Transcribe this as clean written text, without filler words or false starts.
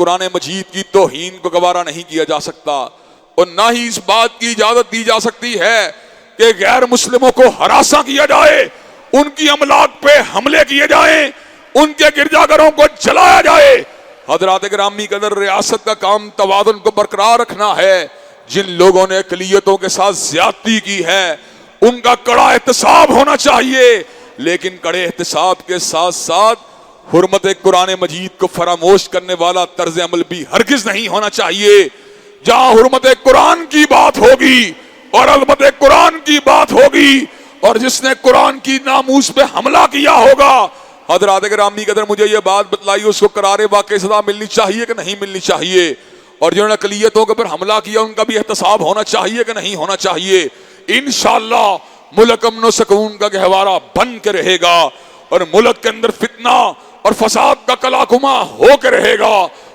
कुरान मजीद की तौहीन को गवारा नहीं किया जा सकता, और ना ही इस बात की इजाजत दी जा सकती है कि गैर मुस्लिमों को हरासा किया जाए, उनकी अमलाक पे हमले किए जाएं, उनके गिरजाघरों को जलाया जाए। हजरात गिरामी कदर, रियासत का काम तवाज़ुन को बरकरार रखना है। जिन लोगों ने अक़लियतों के साथ ज्यादती की है उनका कड़ा एहतसाब होना चाहिए, लेकिन कड़े एहतसाब के साथ साथ हुर्मत कुरान मजीद को फरामोश करने वाला तर्ज अमल भी हरगिज नहीं होना चाहिए। जहां हुर्मत कुरान की बात होगी और अलमत कुरान की बात होगी और जिसने कुरान की नामूस पे हमला किया होगा, हजरात गिरामी कदर, मुझे ये बात बतलाई उसको करारे वाक़ई सजा मिलनी चाहिए कि नहीं मिलनी चाहिए, और जिन्होंने अक़लियतों के ऊपर हमला किया उनका भी एहतसाब होना चाहिए कि नहीं होना चाहिए। इंशाअल्लाह मुल्क अमन सुकून का गहवारा बन के रहेगा और मुल्क के अंदर फितना और फसाद का कलाकुमा होकर रहेगा।